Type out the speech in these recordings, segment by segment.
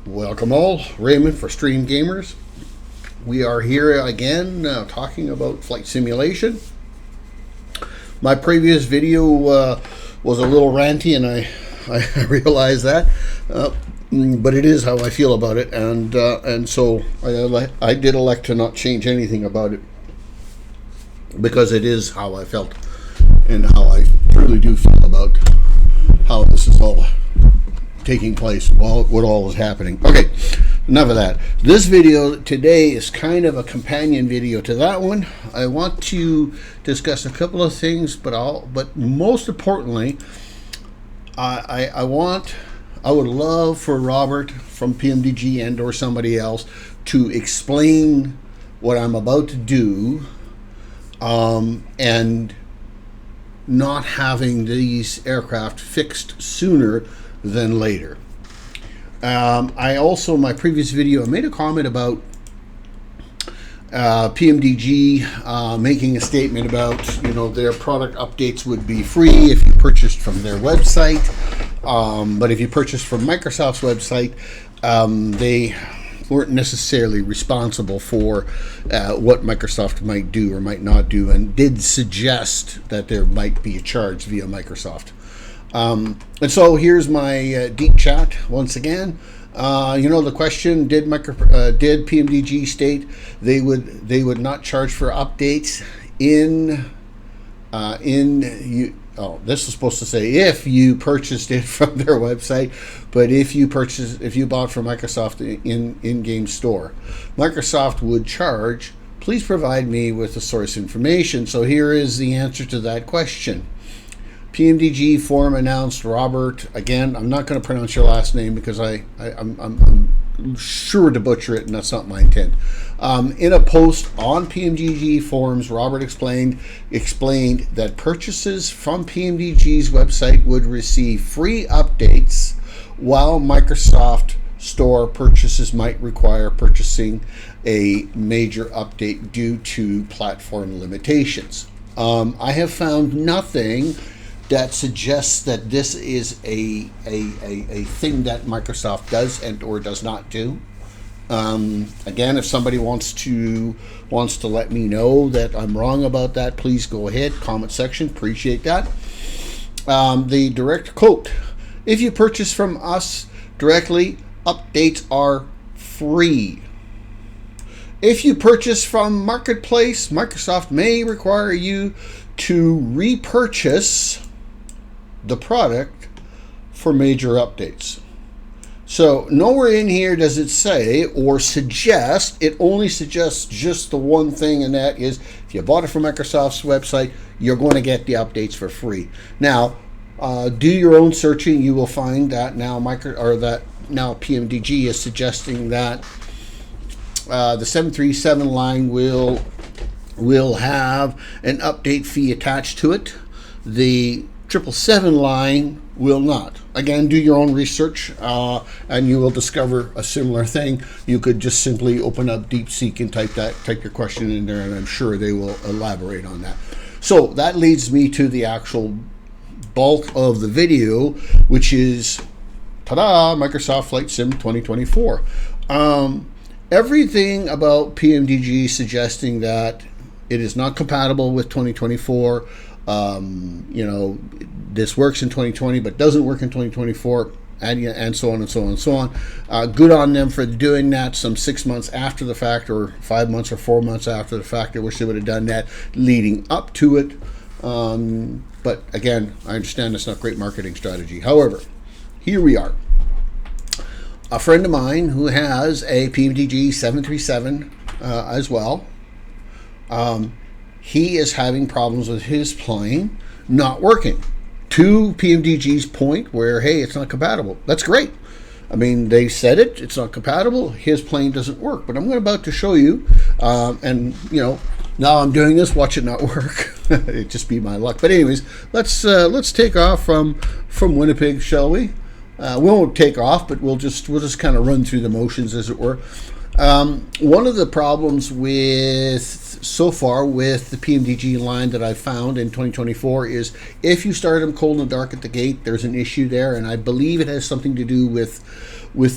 Welcome all, Raymond for Stream Gamers. We are here again talking about flight simulation. My previous video was a little ranty, and I realize that, but it is how I feel about it, and so I did elect to not change anything about it because it is how I felt and how I truly do feel about how this is all taking place, what all is happening. Okay, enough of that. This video today is kind of a companion video to that one. I want to discuss a couple of things, but most importantly, I would love for Robert from PMDG and or somebody else to explain what I'm about to do, and not having these aircraft fixed sooner than later. I also, in my previous video, I made a comment about PMDG making a statement about, their product updates would be free if you purchased from their website, but if you purchased from Microsoft's website, they weren't necessarily responsible for what Microsoft might do or might not do, and did suggest that there might be a charge via Microsoft. And so here's my deep chat once again. The question: Did PMDG state they would not charge for updates this is supposed to say if you purchased it from their website, but if you bought from Microsoft in-game store, Microsoft would charge. Please provide me with the source information. So here is the answer to that question. PMDG forum announced Robert, again, I'm not going to pronounce your last name because I'm sure to butcher it, and that's not my intent. In a post on PMDG forums, Robert explained that purchases from PMDG's website would receive free updates, while Microsoft Store purchases might require purchasing a major update due to platform limitations. I have found nothing that suggests that this is a thing that Microsoft does and or does not do. Again, if somebody wants to let me know that I'm wrong about that, please go ahead, comment section, appreciate that. The direct quote: if you purchase from us directly, updates are free. If you purchase from Marketplace, Microsoft may require you to repurchase the product for major updates. So nowhere in here does it say or suggest, it only suggests just the one thing, and that is if you bought it from Microsoft's website, you're going to get the updates for free. Now, do your own searching. You will find that now PMDG is suggesting that the 737 line will have an update fee attached to it. The 777 line will not. Again, do your own research, and you will discover a similar thing. You could just simply open up DeepSeek and type your question in there, and I'm sure they will elaborate on that. So that leads me to the actual bulk of the video, which is, ta-da, Microsoft Flight Sim 2024. Everything about PMDG suggesting that it is not compatible with 2024. This works in 2020 but doesn't work in 2024, and so on and so on and so on. Good on them for doing that some 6 months after the fact, or 5 months or 4 months after the fact. I wish they would have done that leading up to it. But again, I understand that's not great marketing strategy. However, here we are. A friend of mine who has a PMDG 737 as well, he is having problems with his plane not working. To PMDG's point where, hey, it's not compatible. That's great. I mean, they said it's not compatible. His plane doesn't work. But I'm about to show you, and now I'm doing this, watch it not work. It'd just be my luck. But anyways, let's take off from Winnipeg, shall we? We won't take off, but we'll just kind of run through the motions, as it were. One of the problems so far with the PMDG line that I've found in 2024 is if you start them cold and dark at the gate, there's an issue there, and I believe it has something to do with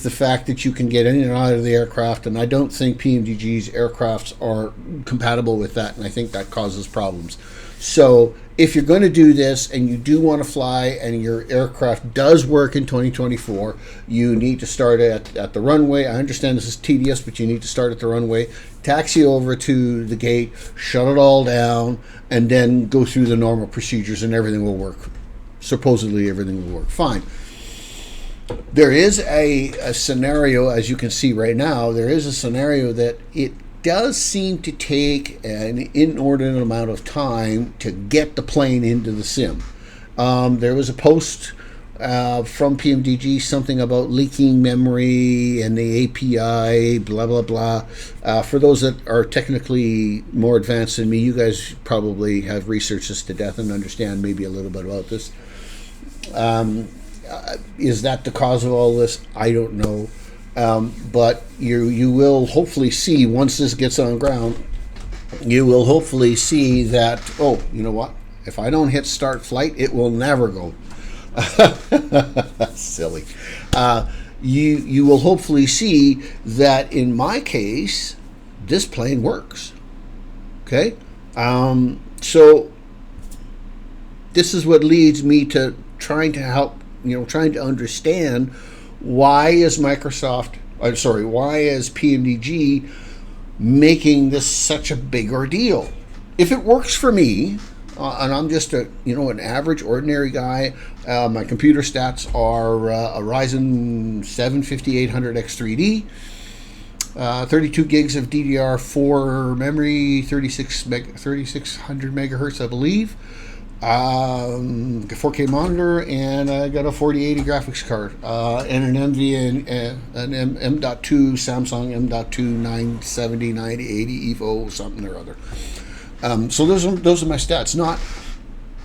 the fact that you can get in and out of the aircraft, and I don't think PMDG's aircrafts are compatible with that, and I think that causes problems. So if you're going to do this and you do want to fly and your aircraft does work in 2024, you need to start at the runway. I understand this is tedious, but you need to start at the runway, taxi over to the gate, shut it all down, and then go through the normal procedures and everything will work. Supposedly everything will work fine. There is a scenario, as you can see right now, there is a scenario that it does seem to take an inordinate amount of time to get the plane into the sim. There was a post from PMDG, something about leaking memory and the API, blah, blah, blah. For those that are technically more advanced than me, you guys probably have researched this to death and understand maybe a little bit about this. Is that the cause of all this? I don't know. But you will hopefully see, once this gets on ground, you will hopefully see that, oh, you know what? If I don't hit start flight, it will never go. That's silly. You will hopefully see that in my case, this plane works. Okay? So this is what leads me to trying to help, trying to understand why is why is PMDG making this such a big ordeal? If it works for me, and I'm just an average, ordinary guy, my computer stats are a Ryzen 7 5800X3D, 32 gigs of DDR4 memory, 3600 megahertz, I believe. 4K monitor, and I got a 4080 graphics card, and an an M.2 Samsung M.2 970 9080 Evo something or other. So those are my stats. Not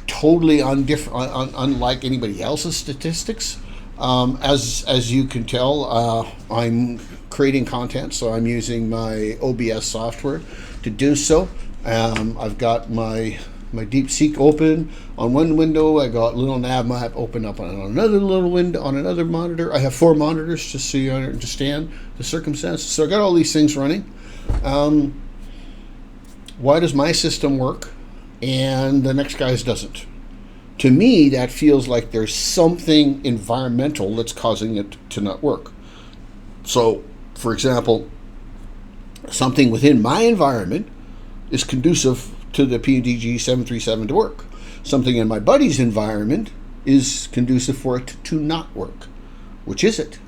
totally unlike anybody else's statistics. As you can tell, I'm creating content, so I'm using my OBS software to do so. I've got my DeepSeek open on one window. I got little nav map open up on another little window on another monitor. I have 4 monitors just so you understand the circumstances. So I got all these things running. Why does my system work and the next guy's doesn't? To me, that feels like there's something environmental that's causing it to not work. So, for example, something within my environment is conducive to the PMDG 737 to work. Something in my buddy's environment is conducive for it to not work. Which is it?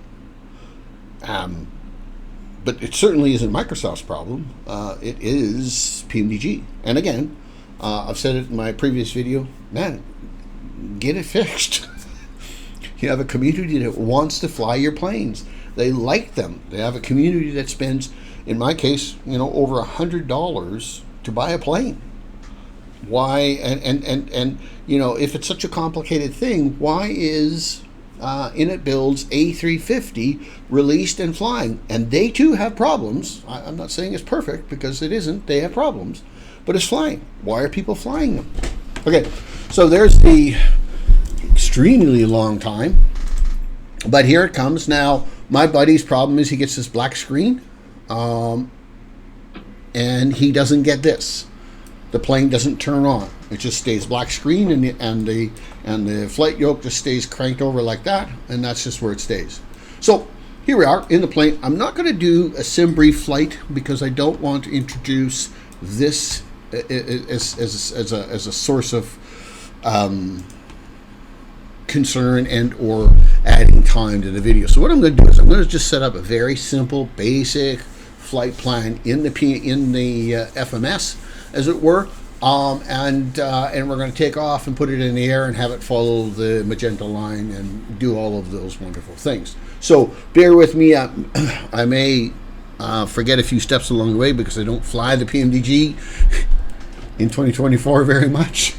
But it certainly isn't Microsoft's problem. It is PMDG. And again, I've said it in my previous video, man, get it fixed. You have a community that wants to fly your planes. They like them. They have a community that spends, in my case, over $100 to buy a plane. Why, and if it's such a complicated thing, why is Init-Build's A350 released and flying? And they too have problems. I'm not saying it's perfect, because it isn't. They have problems, but it's flying. Why are people flying them? Okay, so there's the extremely long time, but here it comes. Now, my buddy's problem is he gets this black screen, and he doesn't get this. The plane doesn't turn on. It just stays black screen, and the flight yoke just stays cranked over like that, and that's just where it stays. So here we are in the plane. I'm not going to do a sim brief flight because I don't want to introduce this as a source of concern and or adding time to the video. So what I'm going to do is I'm going to just set up a very simple, basic flight plan in the FMS, as it were, and we're going to take off and put it in the air and have it follow the magenta line and do all of those wonderful things. So bear with me. I may forget a few steps along the way because I don't fly the PMDG in 2024 very much.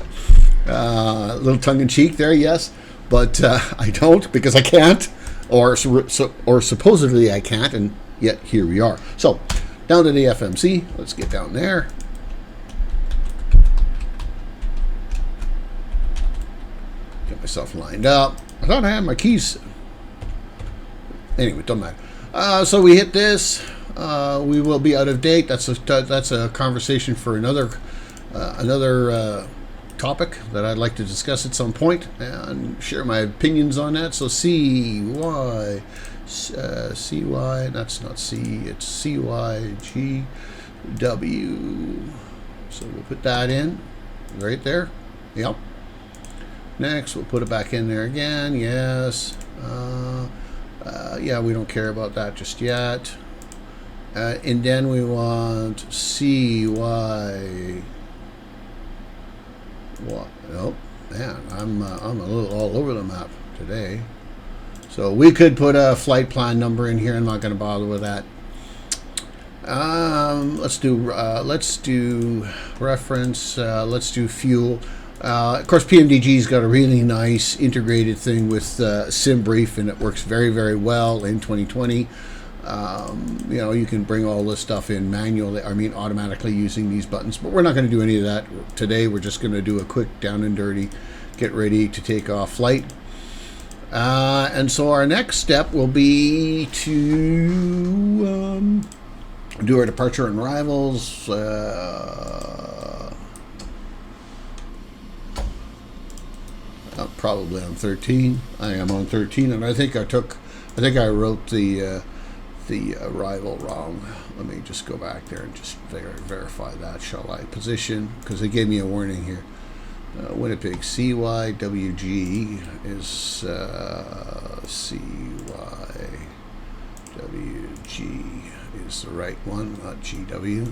A little tongue-in-cheek there, yes, but I don't because I can't, or supposedly I can't, and yet here we are. So down to the FMC. Let's get down there. Get myself lined up. I thought I had my keys. Anyway, don't matter. So we hit this. We will be out of date. That's a conversation for another topic that I'd like to discuss at some point and share my opinions on that. So CY, that's not C, it's CYGW. So we'll put that in right there. Yep. Next, we'll put it back in there again. Yes. Yeah, we don't care about that just yet. And then we want CY. What? Oh, man, I'm a little all over the map today. So we could put a flight plan number in here. I'm not going to bother with that. Let's do reference. Let's do fuel. Of course, PMDG's got a really nice integrated thing with SimBrief, and it works very, very well in 2020. You know, you can bring all this stuff in manually, automatically using these buttons, but we're not going to do any of that today. We're just going to do a quick down and dirty, get ready to take off flight. And so our next step will be to do our departure and arrivals. Probably on 13. I am on 13, and I think I wrote the arrival wrong. Let me just go back there and just verify that. Shall I position? Because they gave me a warning here. Winnipeg CYWG is CYWG is the right one, not GW.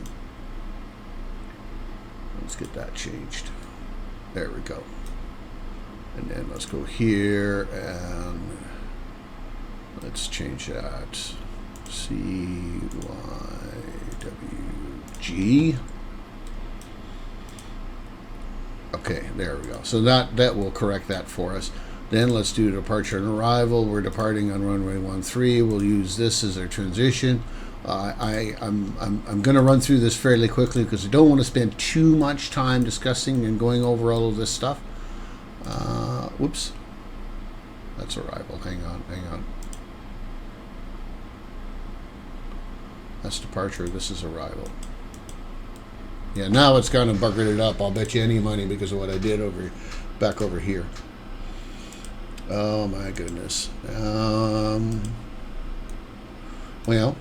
Let's get that changed. There we go. And then let's go here and let's change that. CYWG. Okay, there we go. So that will correct that for us. Then let's do departure and arrival. We're departing on runway 13. We'll use this as our transition. I'm going to run through this fairly quickly because I don't want to spend too much time discussing and going over all of this stuff. Whoops. That's arrival. Hang on. That's departure. This is arrival. Yeah, now it's kind of buggered it up. I'll bet you any money because of what I did back over here. Oh my goodness. Well,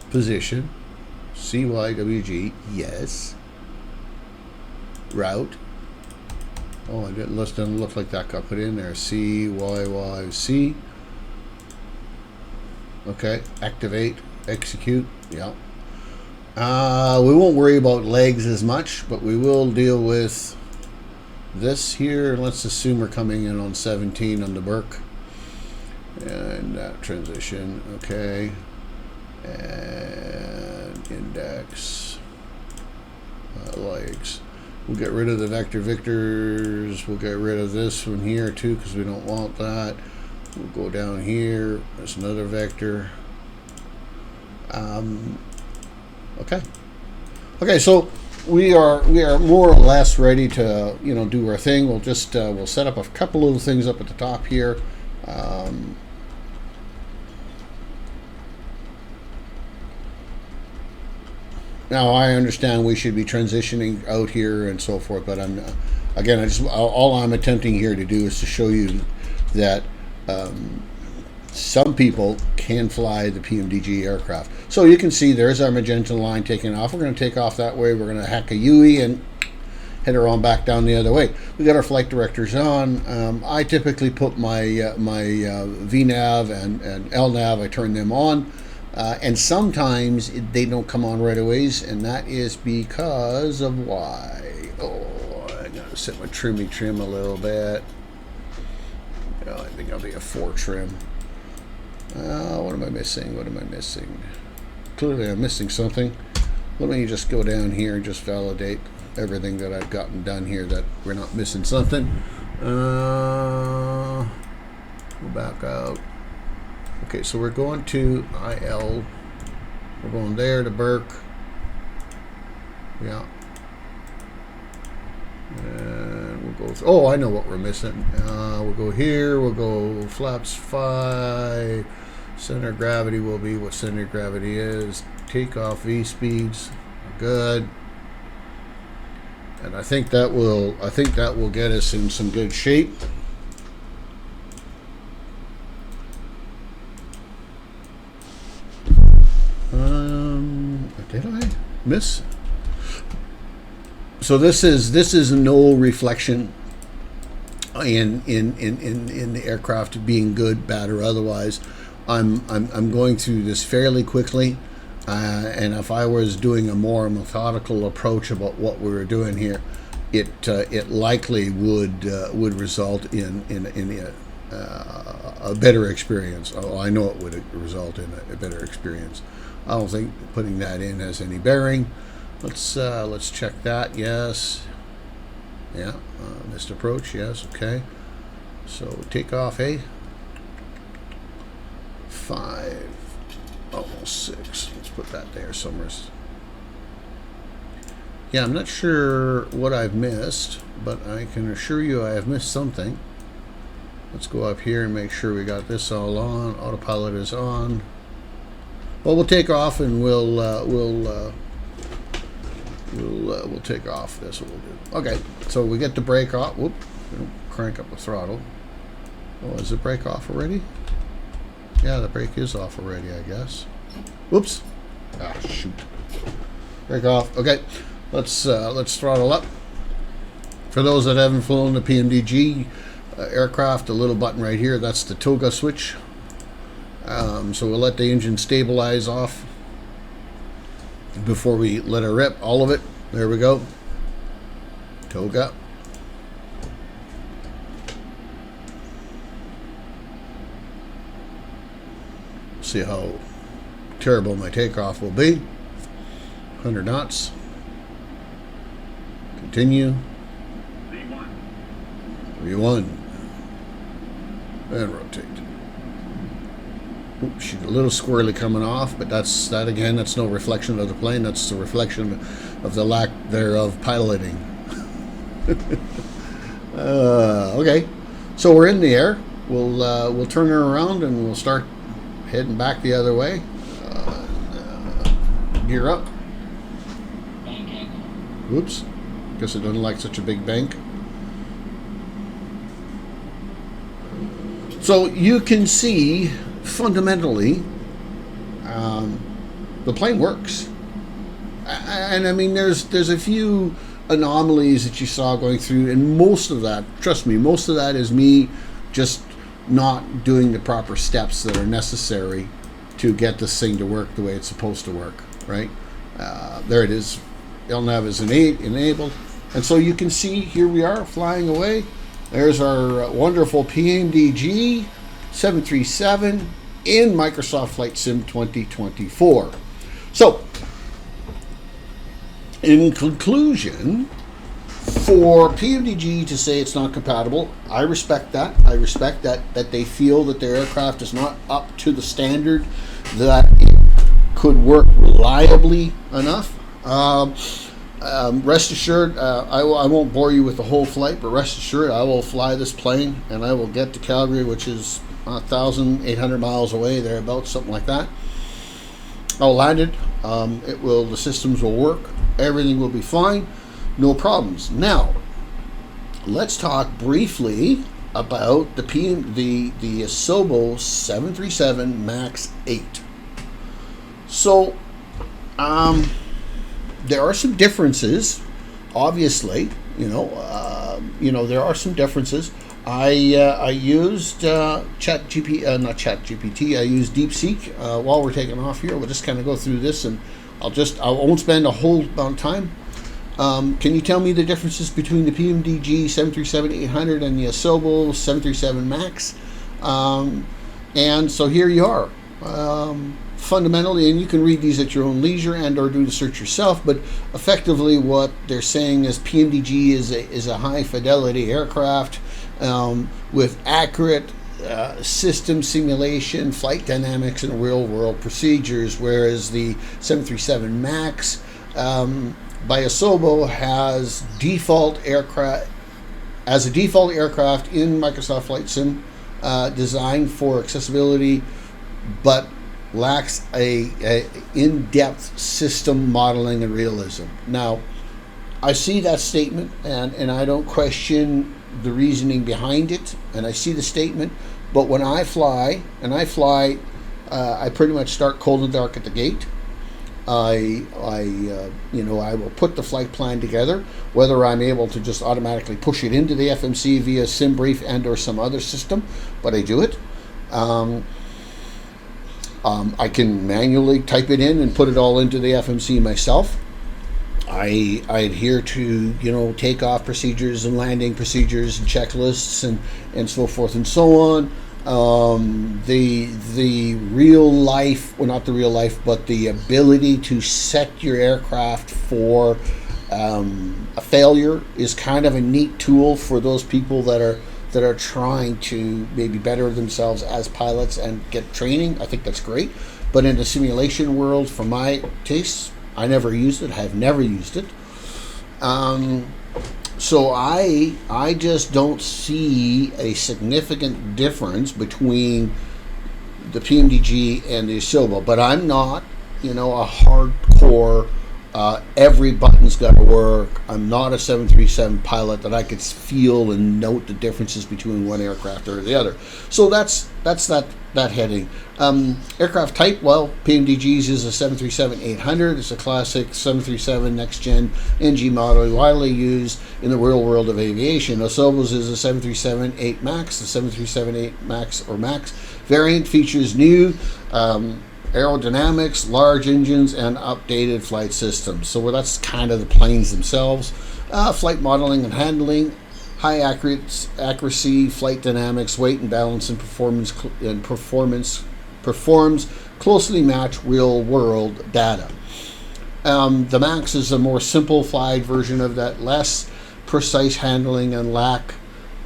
position, CYWG, yes. Route. Oh, it doesn't look like that got put in there. CYYC. Okay, activate, execute. Yeah. We won't worry about legs as much, but we will deal with this here. Let's assume we're coming in on 17 on the Burke. And transition, okay. And index, legs. We'll get rid of the vector victors. We'll get rid of this one here too because we don't want that. We'll go down here. There's another vector. Okay. Okay, so we are more or less ready to do our thing. We'll just we'll set up a couple of things up at the top here. Now I understand we should be transitioning out here and so forth, but all I'm attempting here to do is to show you that some people can fly the PMDG aircraft. So you can see there's our magenta line taking off. We're going to take off that way. We're going to hack a UE and head her on back down the other way. We got our flight directors on. I typically put my VNAV and LNAV, I turn them on. And sometimes they don't come on right away, and that is because of why. Oh, I gotta set my trim a little bit. Oh, I think I'll be a 4 trim. What am I missing? Clearly I'm missing something. Let me just go down here and just validate everything that I've gotten done here, that we're not missing something. Go back out. Okay, so we're going to IL. We're going there to Burke. Yeah. And we'll go through. Oh, I know what we're missing. We'll go here. We'll go flaps 5. Center of gravity will be what center of gravity is. Takeoff V speeds. Good. And I think that will get us in some good shape. Did I miss? So this is no reflection in the aircraft being good, bad, or otherwise. I'm going through this fairly quickly, and if I was doing a more methodical approach about what we were doing here, it likely would result in a better experience. Oh, I know it would result in a better experience. I don't think putting that in has any bearing. Let's check that. Yes. Yeah. Missed approach. Yes. Okay. So takeoff. 5. Almost 6. Let's put that there somewhere. Yeah, I'm not sure what I've missed, but I can assure you I have missed something. Let's go up here and make sure we got this all on. Autopilot is on. Well, we'll take off and we'll take off. That's what we'll do. Okay, so we get the brake off. Whoop, crank up the throttle. Oh, is the brake off already? Yeah, the brake is off already, I guess. Whoops. Ah, shoot. Brake off. Okay, let's throttle up. For those that haven't flown the PMDG aircraft, a little button right here, that's the toga switch. So we'll let the engine stabilize off before we let her rip, all of it. There we go. Toga. See how terrible my takeoff will be. 100 knots. Continue. V1. And rotate. Oops, she's a little squirrely coming off, but that's no reflection of the plane. That's the reflection of the lack thereof piloting. Okay, so we're in the air. We'll turn her around and we'll start heading back the other way. Gear up. Oops, guess it doesn't like such a big bank. So you can see fundamentally the plane works, and I mean there's a few anomalies that you saw going through, and most of that, trust me, most of that is me just not doing the proper steps that are necessary to get this thing to work the way it's supposed to work, right? There it is. LNAV is enabled, and so you can see here we are flying away. There's our wonderful PMDG 737 in Microsoft Flight Sim 2024. So, in conclusion, for PMDG to say it's not compatible, I respect that. I respect that they feel that their aircraft is not up to the standard that it could work reliably enough. Rest assured, I won't bore you with the whole flight, but rest assured I will fly this plane and I will get to Calgary, which is 1,800 miles away, thereabouts, something like that. I'll land it. The systems will work. Everything will be fine. No problems. Now, let's talk briefly about the Asobo 737 MAX 8. So, there are some differences, obviously. There are some differences. I used ChatGPT. I used DeepSeek while we're taking off here. We'll just kind of go through this, and I won't spend a whole amount of time. Can you tell me the differences between the PMDG 737-800 and the Asobo 737 MAX? And so here you are. Fundamentally, and you can read these at your own leisure and or do the search yourself, but effectively what they're saying is PMDG is a high fidelity aircraft with accurate system simulation, flight dynamics, and real-world procedures, whereas the 737 MAX by Asobo has a default aircraft in Microsoft Flight Sim designed for accessibility, but lacks a in-depth system modeling and realism. Now, I see that statement, and I don't question the reasoning behind it, and I see the statement, but when I fly, I pretty much start cold and dark at the gate. I will put the flight plan together, whether I'm able to just automatically push it into the FMC via SimBrief and or some other system, but I do it. I can manually type it in and put it all into the FMC myself. I adhere to takeoff procedures and landing procedures and checklists and so forth and so on. The real life, well, not the real life, but the ability to set your aircraft for a failure is kind of a neat tool for those people that are trying to maybe better themselves as pilots and get training. I think that's great. But in the simulation world, for my tastes, I never used it. I have never used it. So I just don't see a significant difference between the PMDG and the Asobo. But I'm not, a hardcore, every button's got to work. I'm not a 737 pilot that I could feel and note the differences between one aircraft or the other. So that's that heading. Aircraft type, well, PMDG's is a 737-800. It's a classic 737 next-gen NG model widely used in the real world of aviation. Asobo's is a 737-8 MAX. The 737-8 MAX or MAX variant features new aerodynamics, large engines, and updated flight systems. So that's kind of the planes themselves. Flight modeling and handling, high accuracy, flight dynamics, weight and balance, and performs closely match real world data. The MAX is a more simplified version of that, less precise handling and lacks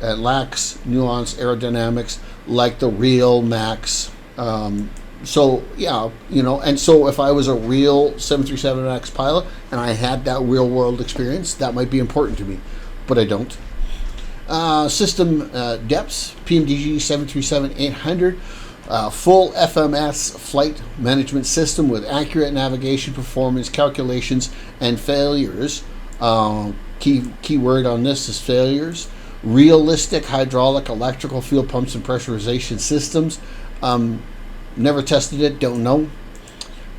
nuanced aerodynamics like the real MAX. So if I was a real 737 MAX pilot and I had that real world experience, that might be important to me, but I don't. System depths, PMDG 737-800, full FMS flight management system with accurate navigation, performance, calculations, and failures. Key word on this is failures. Realistic hydraulic, electrical, fuel pumps, and pressurization systems. Never tested it, don't know.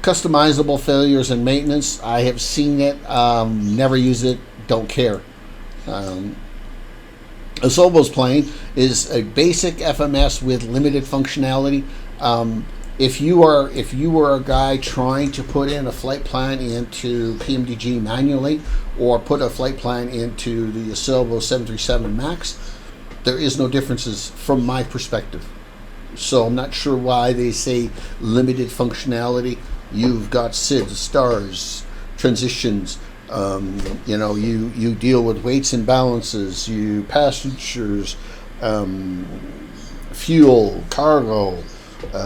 Customizable failures and maintenance. I have seen it, never used it, don't care. Asobo's plane is a basic FMS with limited functionality. If you were a guy trying to put in a flight plan into PMDG manually or put a flight plan into the Asobo 737 MAX, there is no differences from my perspective. So I'm not sure why they say limited functionality. You've got SIDS, stars, transitions. You deal with weights and balances, passengers, fuel, cargo,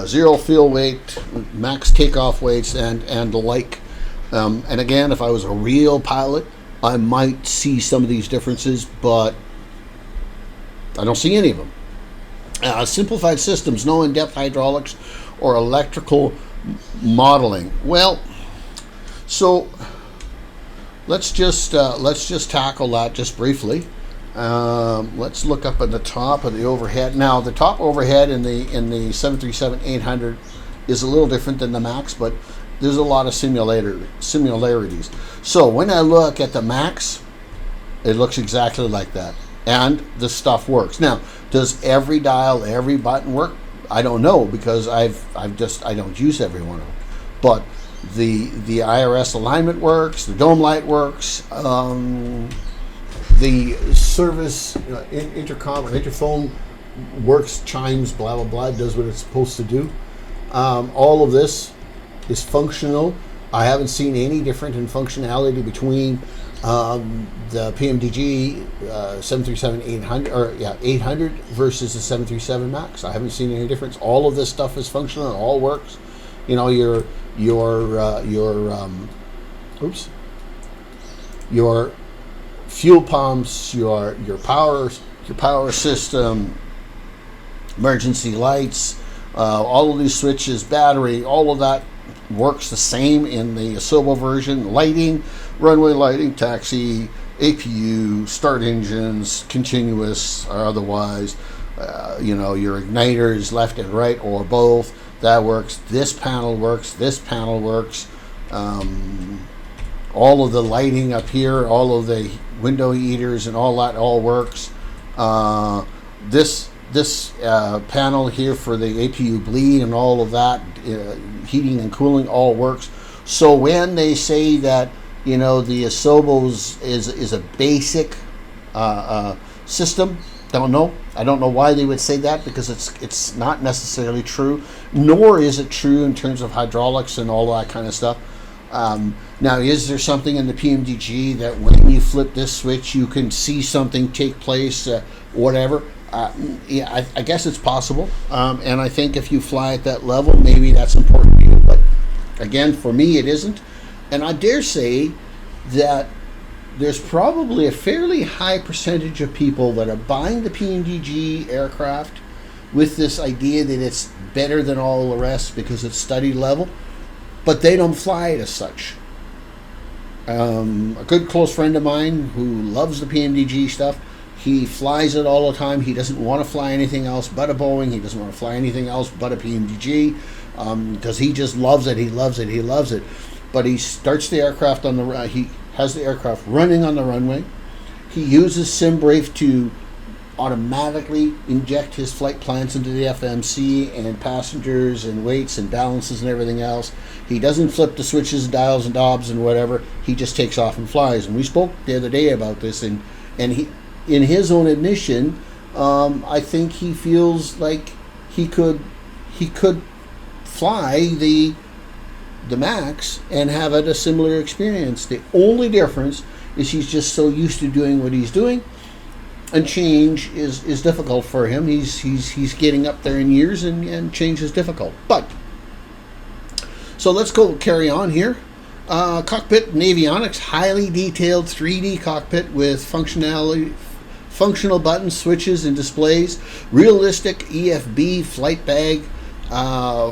zero fuel weight, max takeoff weights, and the like. And again, if I was a real pilot, I might see some of these differences, but I don't see any of them. Simplified systems, no in-depth hydraulics or electrical modeling. Well, so let's just tackle that just briefly. Let's look up at the top of the overhead. Now, the top overhead in the 737-800 is a little different than the MAX, but there's a lot of similarities. So when I look at the MAX, it looks exactly like that, and the stuff works. Now, does every dial, every button work? I don't know, because I don't use every one of them. But the IRS alignment works, the dome light works, the service intercom or interphone works, chimes, blah blah blah, does what it's supposed to do. All of this is functional. I haven't seen any difference in functionality between The PMDG 737-800 or 800 versus the 737 Max. I haven't seen any difference. All of this stuff is functional. It all works. You know, your fuel pumps, your power system, emergency lights, all of these switches, battery, all of that works the same in the Asobo version. Lighting, runway lighting, taxi, APU, start engines, continuous or otherwise, your igniters left and right or both, that works. This panel works. All of the lighting up here, all of the window heaters and all that all works. This panel here for the APU bleed and all of that, heating and cooling all works. So when they say that, the Asobos is a basic system, don't know. I don't know why they would say that, because it's not necessarily true, nor is it true in terms of hydraulics and all that kind of stuff. Now, is there something in the PMDG that when you flip this switch, you can see something take place, whatever? Yeah, I guess it's possible. And I think if you fly at that level, maybe that's important to you. But again, for me, it isn't. And I dare say that there's probably a fairly high percentage of people that are buying the PMDG aircraft with this idea that it's better than all the rest because it's study level, but they don't fly it as such. A good close friend of mine who loves the PMDG stuff, he flies it all the time. He doesn't want to fly anything else but a Boeing. He doesn't want to fly anything else but a PMDG because he just loves it. He loves it. But he starts the aircraft he has the aircraft running on the runway. He uses SimBrave to automatically inject his flight plans into the FMC and passengers and weights and balances and everything else. He doesn't flip the switches, dials and knobs and whatever. He just takes off and flies. And we spoke the other day about this, and he, in his own admission, I think he feels like he could fly the Max and have it a similar experience. The only difference is he's just so used to doing what he's doing, and change is difficult for him. He's getting up there in years, and change is difficult. But so let's go carry on here. Cockpit and avionics, highly detailed 3D cockpit with functional buttons, switches, and displays. Realistic EFB flight bag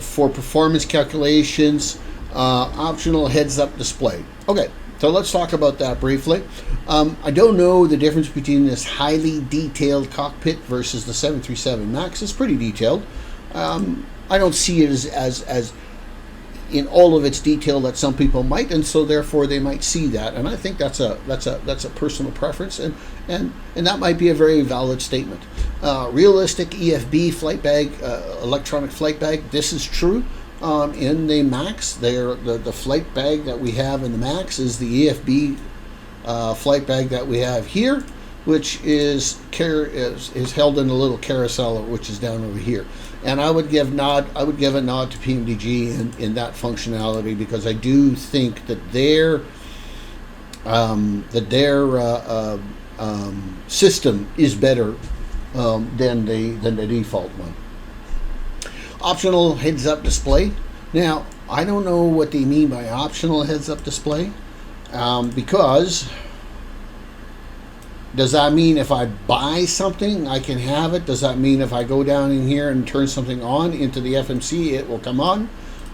for performance calculations. Optional heads-up display. Okay, so let's talk about that briefly. I don't know the difference between this highly detailed cockpit versus the 737 MAX. It's pretty detailed. I don't see it as in all of its detail that some people might, and so therefore they might see that. And I think that's a personal preference, and that might be a very valid statement. Realistic EFB flight bag, electronic flight bag. This is true. In the MAX, the flight bag that we have in the MAX is the EFB flight bag that we have here, which is held in a little carousel, which is down over here. And I would give a nod to PMDG in that functionality, because I do think that their system is better than the default one. Optional heads-up display. Now, I don't know what they mean by optional heads-up display, because does that mean if I buy something, I can have it? Does that mean if I go down in here and turn something on into the FMC, it will come on?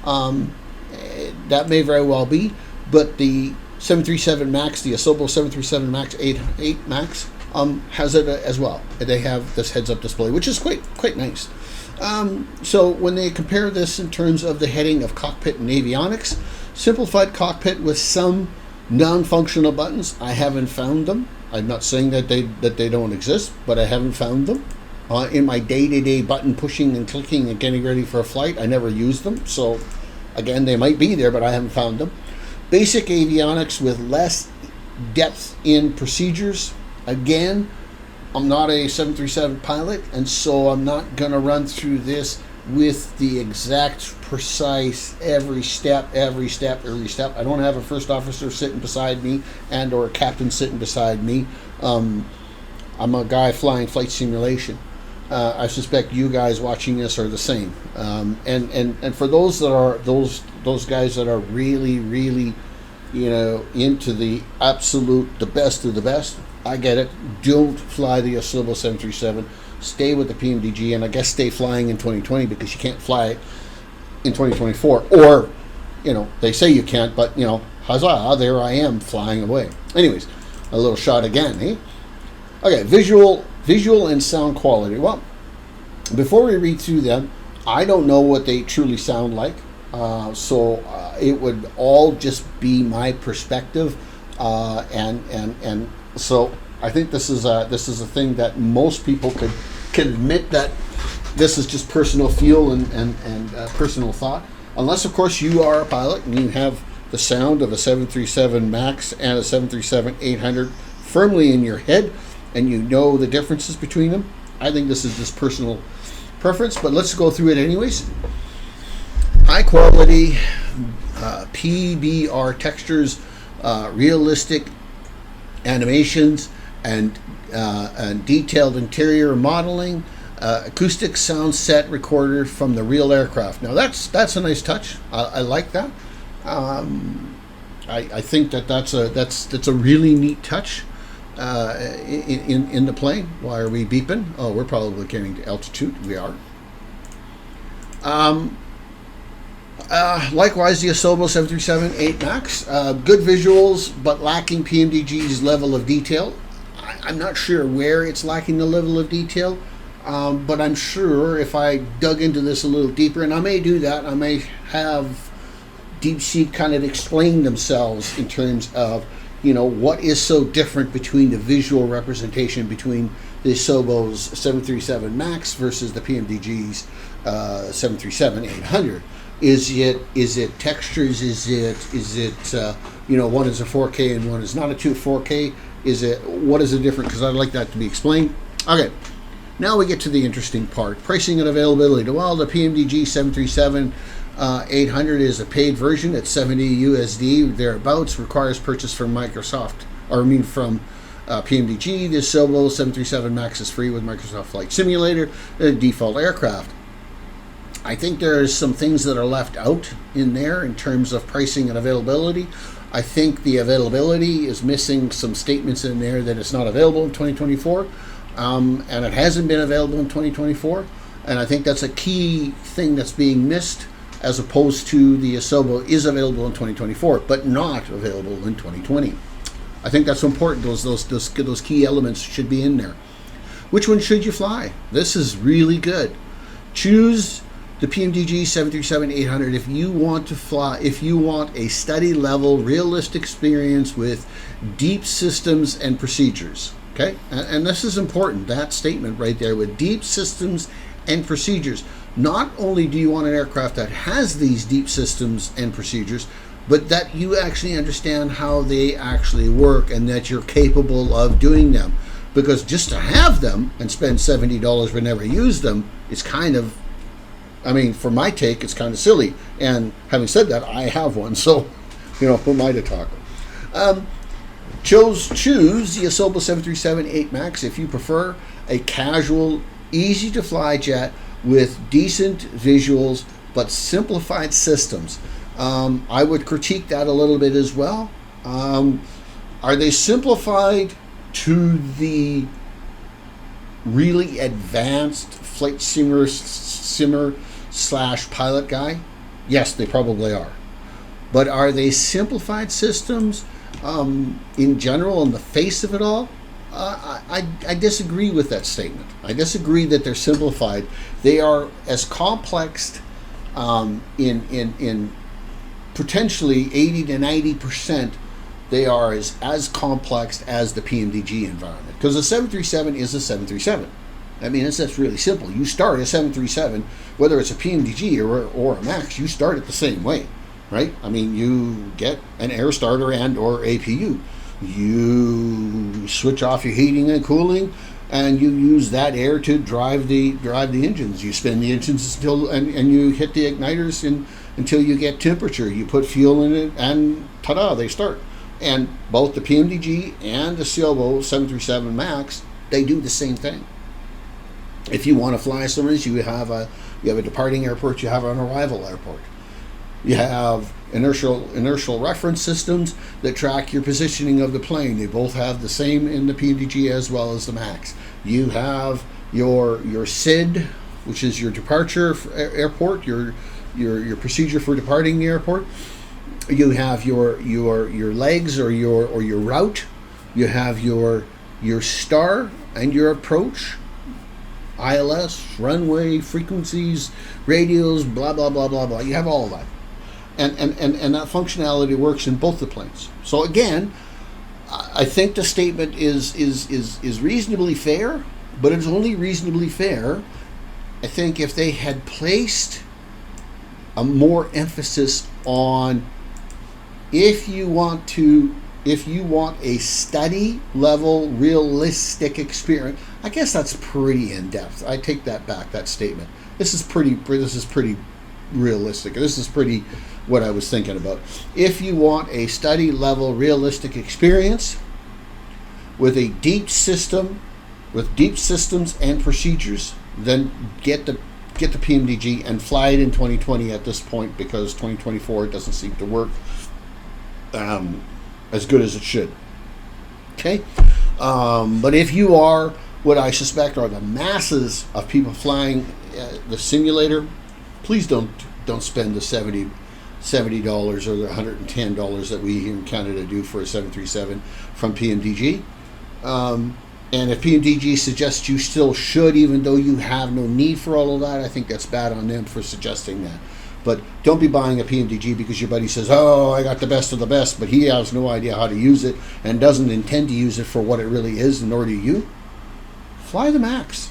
That may very well be, but the 737 MAX, the Asobo 737 MAX 8 Max, has it as well. They have this heads-up display, which is quite nice. So when they compare this in terms of the heading of cockpit and avionics, simplified cockpit with some non-functional buttons, I haven't found them. I'm not saying that they don't exist, but I haven't found them. In my day-to-day button pushing and clicking and getting ready for a flight, I never use them. So again, they might be there, but I haven't found them. Basic avionics with less depth in procedures. Again, I'm not a 737 pilot, and so I'm not going to run through this with the exact precise every step. I don't have a first officer sitting beside me and or a captain sitting beside me. I'm a guy flying flight simulation. I suspect you guys watching this are the same. And for those that are those guys that are really into the best of the best, I get it. Don't fly the Asobo 737. Stay with the PMDG, and I guess stay flying in 2020 because you can't fly it in 2024. Or, they say you can't, but, huzzah, there I am flying away. Anyways, a little shot again, eh? Okay, visual and sound quality. Well, before we read through them, I don't know what they truly sound like. So it would all just be my perspective, and so I think this is a thing that most people can admit that this is just personal feel and personal thought, unless of course you are a pilot and you have the sound of a 737 MAX and a 737-800 firmly in your head and you know the differences between them. I think this is just personal preference, but let's go through it anyways. High quality PBR textures, realistic animations, and detailed interior modeling, acoustic sound set recorder from the real aircraft. Now that's a nice touch. I like that. I think that's a really neat touch in the plane. Why are we beeping? Oh, we're probably getting to altitude. We are. Likewise, the Asobo 737-8 MAX, good visuals, but lacking PMDG's level of detail. I'm not sure where it's lacking the level of detail, but I'm sure if I dug into this a little deeper, and I may do that, I may have DeepSeek kind of explain themselves in terms of, what is so different between the visual representation between the Asobo's 737 MAX versus the PMDG's 737-800. Is it textures? Is it one is a 4K and one is not a 4K? What is the difference? Because I'd like that to be explained. Okay, now we get to the interesting part: pricing and availability. Well, the PMDG 737-800 is a paid version at $70 USD thereabouts. Requires purchase from Microsoft, from PMDG. The Asobo 737 MAX is free with Microsoft Flight Simulator, the default aircraft. I think there's some things that are left out in there in terms of pricing and availability. I think the availability is missing some statements in there that it's not available in 2024, and it hasn't been available in 2024. And I think that's a key thing that's being missed, as opposed to the Asobo is available in 2024, but not available in 2020. I think that's important. Those key elements should be in there. Which one should you fly? This is really good. Choose the PMDG 737-800 if you want a study level, realistic experience with deep systems and procedures. Okay, and this is important, that statement right there, with deep systems and procedures. Not only do you want an aircraft that has these deep systems and procedures, but that you actually understand how they actually work and that you're capable of doing them. Because just to have them and spend $70 but never use them is kind of, for my take, it's kind of silly. And having said that, I have one, so, who am I to talk? Choose the Asobo 737-8 MAX if you prefer a casual, easy-to-fly jet with decent visuals but simplified systems. I would critique that a little bit as well. Are they simplified to the really advanced flight simmer / pilot guy? Yes, they probably are. But are they simplified systems in general, in the face of it all? I disagree with that statement. I disagree that they're simplified. They are as complex in potentially 80 to 90%. They are as complex as the PMDG environment, because the 737 is a 737. That's really simple. You start a 737, whether it's a PMDG or a MAX, you start it the same way, right? You get an air starter and or APU. You switch off your heating and cooling. and you use that air to drive the engines. You spin the engines until and you hit the igniters until you get temperature. You put fuel in it, and ta-da, they start. And both the PMDG and the Cielo 737 MAX, they do the same thing. If you want to fly somewhere, you have a departing airport, you have an arrival airport. You have inertial reference systems that track your positioning of the plane. They both have the same in the PMDG as well as the MAX. You have your SID, which is your departure airport, your procedure for departing the airport. You have your legs or your route. You have your star and your approach. ILS, runway, frequencies, radios, blah blah blah blah blah. You have all of that. And that functionality works in both the planes. So again, I think the statement is reasonably fair, but it's only reasonably fair, I think, if they had placed a more emphasis on if you want a study level realistic experience. I guess that's pretty in depth. I take that back, that statement. This is pretty realistic. This is pretty what I was thinking about. If you want a study level realistic experience with a deep system, with deep systems and procedures, then get the PMDG and fly it in 2020 at this point, because 2024 it doesn't seem to work as good as it should. Okay, but if you are what I suspect are the masses of people flying the simulator, please don't spend the $70 or the $110 that we here in Canada do for a 737 from PMDG. And if PMDG suggests you still should, even though you have no need for all of that, I think that's bad on them for suggesting that. But don't be buying a PMDG because your buddy says, oh, I got the best of the best, but he has no idea how to use it and doesn't intend to use it for what it really is, nor do you. Fly the MAX.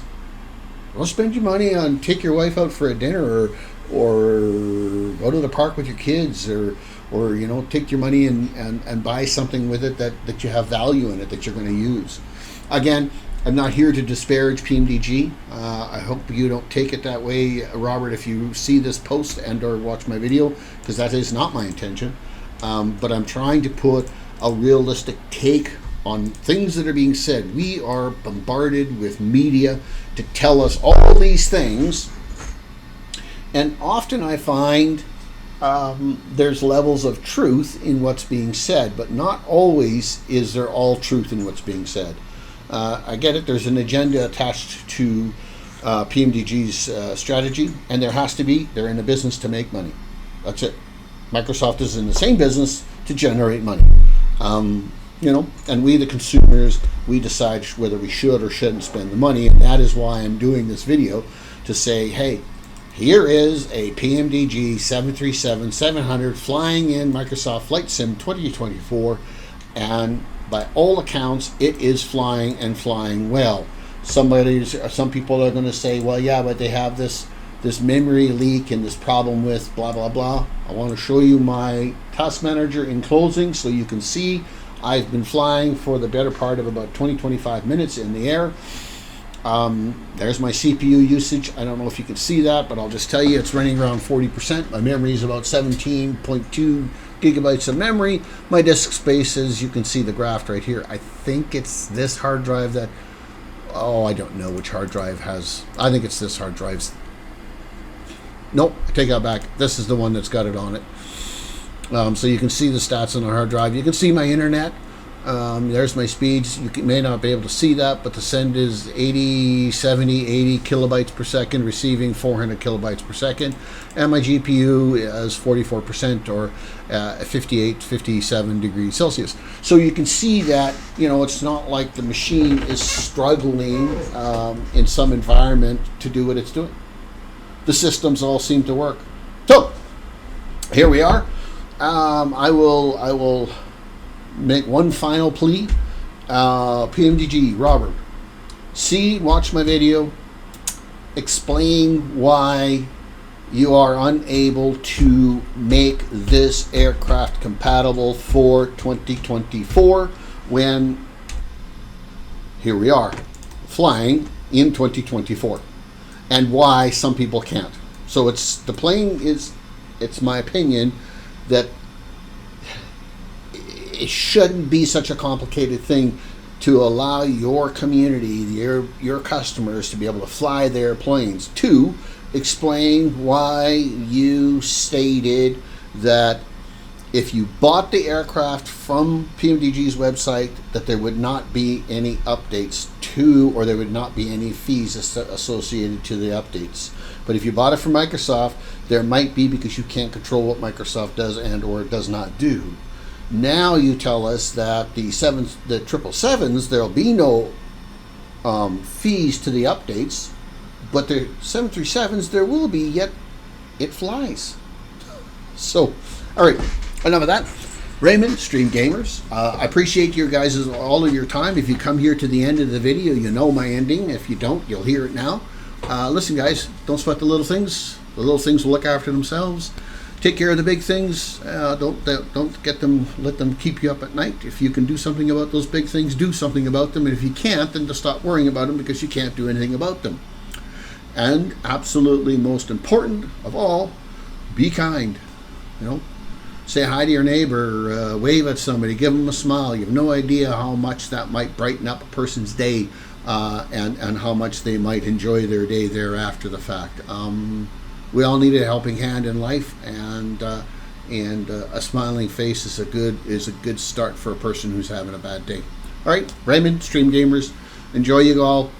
Don't spend your money on take your wife out for a dinner or go to the park with your kids or take your money and buy something with it that you have value in it that you're going to use. Again, I'm not here to disparage PMDG. I hope you don't take it that way, Robert, if you see this post and or watch my video, because that is not my intention. But I'm trying to put a realistic take on things that are being said. We are bombarded with media to tell us all these things, and often I find there's levels of truth in what's being said, but not always is there all truth in what's being said. I get it, there's an agenda attached to PMDG's strategy, and there has to be. They're in a business to make money. That's it. Microsoft is in the same business to generate money. And we, the consumers, we decide whether we should or shouldn't spend the money, and that is why I'm doing this video, to say, hey, here is a PMDG 737-700 flying in Microsoft Flight Sim 2024, and by all accounts, it is flying and flying well. Some people are going to say, well, yeah, but they have this memory leak and this problem with blah, blah, blah. I want to show you my task manager in closing so you can see I've been flying for the better part of about 20-25 minutes in the air. There's my CPU usage. I don't know if you can see that, but I'll just tell you it's running around 40%. My memory is about 17.2 gigabytes of memory. My disk space is, you can see the graph right here. I think it's this hard drive that, I don't know which hard drive has, I think it's this hard drive's. Nope, I take that back. This is the one that's got it on it. So you can see the stats on the hard drive. You can see my internet. There's my speeds. You may not be able to see that, but the send is 80, 70, 80 kilobytes per second, receiving 400 kilobytes per second. And my GPU is 44% or 57 degrees Celsius. So you can see that, it's not like the machine is struggling in some environment to do what it's doing. The systems all seem to work. So here we are. I will make one final plea. PMDG, Robert, watch my video, explain why you are unable to make this aircraft compatible for 2024 when here we are. flying in 2024, and why some people can't. So it's my opinion that it shouldn't be such a complicated thing to allow your community, your customers, to be able to fly their planes. To explain why you stated that if you bought the aircraft from PMDG's website, that there would not be any updates to, or there would not be any fees associated to the updates. But if you bought it from Microsoft, there might be, because you can't control what Microsoft does and or does not do. Now you tell us that the 777s, there'll be no fees to the updates, but the 737s there will be, yet it flies. So, all right, enough of that. Raymond, Stream Gamers, I appreciate your guys' all of your time. If you come here to the end of the video, you know my ending. If you don't, you'll hear it now. Listen, guys, don't sweat the little things. The little things will look after themselves. Take care of the big things. Don't let them keep you up at night. If you can do something about those big things, do something about them. And if you can't, then just stop worrying about them, because you can't do anything about them. And absolutely most important of all, be kind. Say hi to your neighbor, wave at somebody, give them a smile. You have no idea how much that might brighten up a person's day, and how much they might enjoy their day there after the fact. We all need a helping hand in life, and a smiling face is a good start for a person who's having a bad day. All right, Raymond, Stream Gamers, enjoy you all.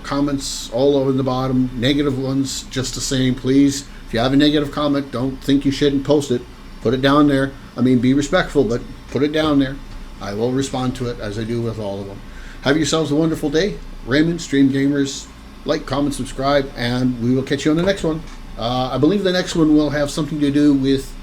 Comments all over the bottom, negative ones just the same, please. If you have a negative comment, don't think you shouldn't post it. Put it down there. I mean, be respectful, but put it down there. I will respond to it, as I do with all of them. Have yourselves a wonderful day. Raymond, Stream Gamers, like, comment, subscribe, and we will catch you on the next one. I believe the next one will have something to do with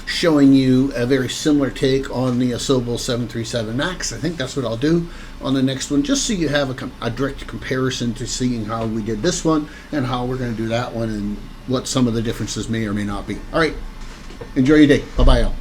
showing you a very similar take on the Asobo 737 MAX. I think that's what I'll do on the next one, just so you have a direct comparison to seeing how we did this one and how we're going to do that one, and what some of the differences may or may not be. All right, enjoy your day. Bye-bye, all.